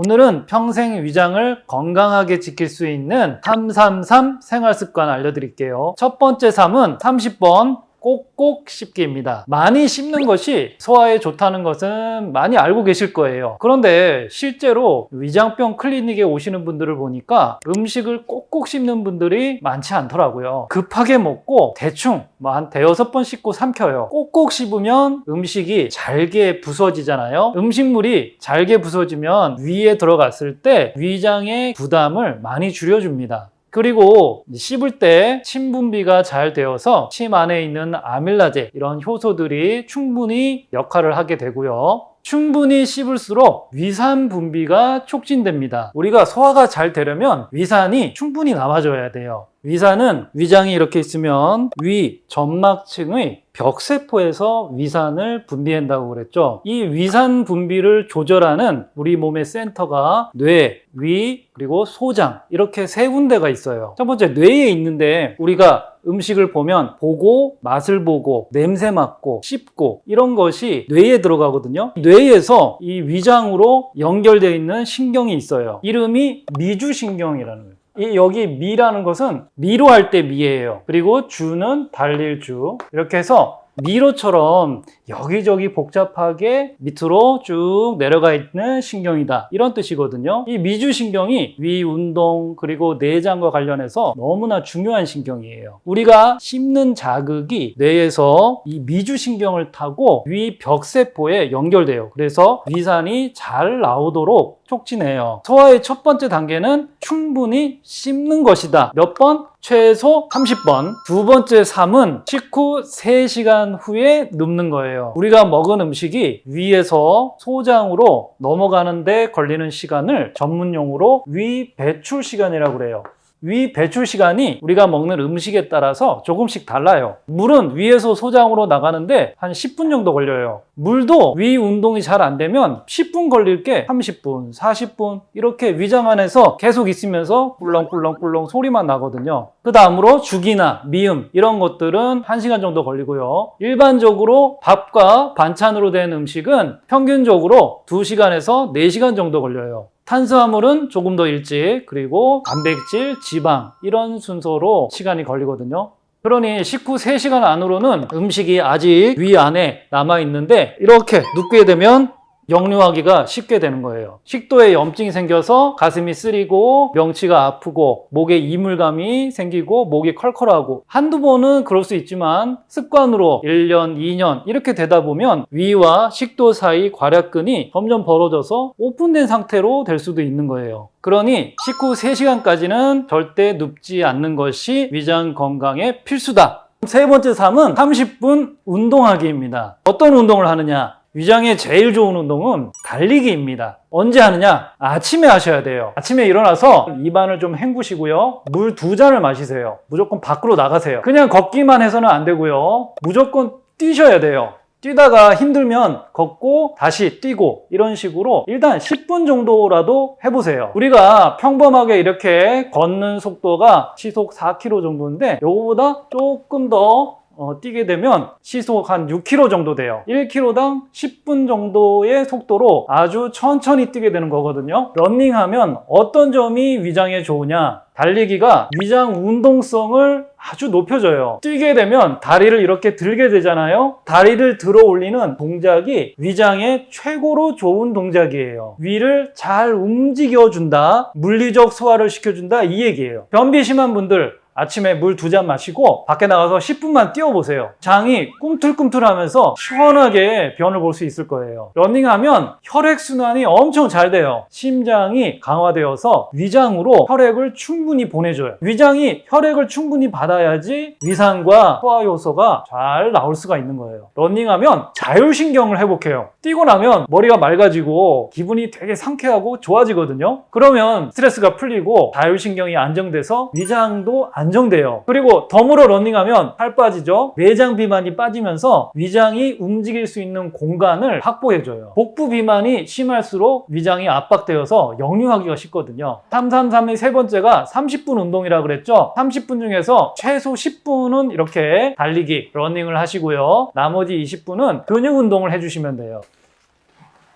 오늘은 평생 위장을 건강하게 지킬 수 있는 333 생활습관 알려드릴게요. 첫 번째 3은 30번 꼭꼭 씹기입니다. 많이 씹는 것이 소화에 좋다는 것은 많이 알고 계실 거예요. 그런데 실제로 위장병 클리닉에 오시는 분들을 보니까 음식을 꼭꼭 씹는 분들이 많지 않더라고요. 급하게 먹고 대충 한 대여섯 번 씹고 삼켜요. 꼭꼭 씹으면 음식이 잘게 부서지잖아요. 음식물이 잘게 부서지면 위에 들어갔을 때 위장의 부담을 많이 줄여줍니다. 그리고 씹을 때 침 분비가 잘 되어서 침 안에 있는 아밀라제 이런 효소들이 충분히 역할을 하게 되고요. 충분히 씹을수록 위산 분비가 촉진됩니다. 우리가 소화가 잘 되려면 위산이 충분히 남아줘야 돼요. 위산은 위장이 이렇게 있으면 위 점막층의 벽세포에서 위산을 분비한다고 그랬죠. 이 위산 분비를 조절하는 우리 몸의 센터가 뇌, 위, 그리고 소장 이렇게 세 군데가 있어요. 첫 번째 뇌에 있는데 우리가 음식을 보면 보고 맛을 보고 냄새 맡고 씹고 이런 것이 뇌에 들어가거든요. 뇌에서 이 위장으로 연결되어 있는 신경이 있어요. 이름이 미주신경이라는 거예요. 여기 미라는 것은 미로 할 때 미예요. 그리고 주는 달릴 주. 이렇게 해서 미로처럼 여기저기 복잡하게 밑으로 쭉 내려가 있는 신경이다 이런 뜻이거든요. 이 미주신경이 위 운동 그리고 내장과 관련해서 너무나 중요한 신경이에요. 우리가 씹는 자극이 뇌에서 이 미주신경을 타고 위 벽세포에 연결돼요. 그래서 위산이 잘 나오도록 촉진해요. 소화의 첫 번째 단계는 충분히 씹는 것이다. 몇 번? 최소 30번. 두 번째 3은 식후 3시간 후에 눕는 거예요. 우리가 먹은 음식이 위에서 소장으로 넘어가는데 걸리는 시간을 전문용어로 위 배출 시간이라고 그래요. 위 배출 시간이 우리가 먹는 음식에 따라서 조금씩 달라요. 물은 위에서 소장으로 나가는데 한 10분 정도 걸려요. 물도 위 운동이 잘 안 되면 10분 걸릴 게 30분, 40분 이렇게 위장 안에서 계속 있으면서 꿀렁꿀렁꿀렁 소리만 나거든요. 그 다음으로 죽이나 미음 이런 것들은 1시간 정도 걸리고요. 일반적으로 밥과 반찬으로 된 음식은 평균적으로 2시간에서 4시간 정도 걸려요. 탄수화물은 조금 더 일찍, 그리고 단백질, 지방 이런 순서로 시간이 걸리거든요. 그러니 식후 3시간 안으로는 음식이 아직 위 안에 남아있는데 이렇게 눕게 되면 역류하기가 쉽게 되는 거예요. 식도에 염증이 생겨서 가슴이 쓰리고 명치가 아프고 목에 이물감이 생기고 목이 컬컬하고 한두 번은 그럴 수 있지만 습관으로 1년, 2년 이렇게 되다 보면 위와 식도 사이 괄약근이 점점 벌어져서 오픈된 상태로 될 수도 있는 거예요. 그러니 식후 3시간까지는 절대 눕지 않는 것이 위장 건강에 필수다. 세 번째 3은 30분 운동하기입니다. 어떤 운동을 하느냐? 위장에 제일 좋은 운동은 달리기입니다. 언제 하느냐? 아침에 하셔야 돼요. 아침에 일어나서 입안을 좀 헹구시고요. 물 2잔을 마시세요. 무조건 밖으로 나가세요. 그냥 걷기만 해서는 안 되고요. 무조건 뛰셔야 돼요. 뛰다가 힘들면 걷고 다시 뛰고 이런 식으로 일단 10분 정도라도 해보세요. 우리가 평범하게 이렇게 걷는 속도가 시속 4km 정도인데 요거보다 조금 더 뛰게 되면 시속 한 6km 정도 돼요. 1km당 10분 정도의 속도로 아주 천천히 뛰게 되는 거거든요. 러닝하면 어떤 점이 위장에 좋으냐? 달리기가 위장 운동성을 아주 높여줘요. 뛰게 되면 다리를 이렇게 들게 되잖아요. 다리를 들어 올리는 동작이 위장에 최고로 좋은 동작이에요. 위를 잘 움직여준다, 물리적 소화를 시켜준다 이 얘기예요. 변비 심한 분들 아침에 물 2잔 마시고 밖에 나가서 10분만 뛰어보세요. 장이 꿈틀꿈틀하면서 시원하게 변을 볼 수 있을 거예요. 러닝하면 혈액순환이 엄청 잘 돼요. 심장이 강화되어서 위장으로 혈액을 충분히 보내줘요. 위장이 혈액을 충분히 받아야지 위산과 소화효소가 잘 나올 수가 있는 거예요. 러닝하면 자율신경을 회복해요. 뛰고 나면 머리가 맑아지고 기분이 되게 상쾌하고 좋아지거든요. 그러면 스트레스가 풀리고 자율신경이 안정돼서 위장도 안정돼요. 그리고 덤으로 러닝하면 살 빠지죠. 내장 비만이 빠지면서 위장이 움직일 수 있는 공간을 확보해줘요. 복부 비만이 심할수록 위장이 압박되어서 역류하기가 쉽거든요. 333의 세 번째가 30분 운동이라고 그랬죠. 30분 중에서 최소 10분은 이렇게 달리기, 러닝을 하시고요. 나머지 20분은 근육 운동을 해주시면 돼요.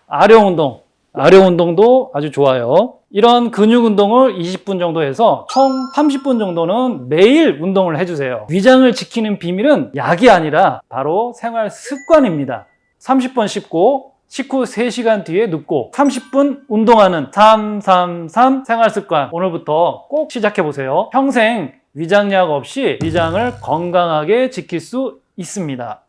아령 운동. 아래 운동도 아주 좋아요. 이런 근육 운동을 20분 정도 해서 총 30분 정도는 매일 운동을 해주세요. 위장을 지키는 비밀은 약이 아니라 바로 생활 습관입니다. 30번 씻고 식후 3시간 뒤에 눕고 30분 운동하는 333 생활 습관, 오늘부터 꼭 시작해 보세요. 평생 위장약 없이 위장을 건강하게 지킬 수 있습니다.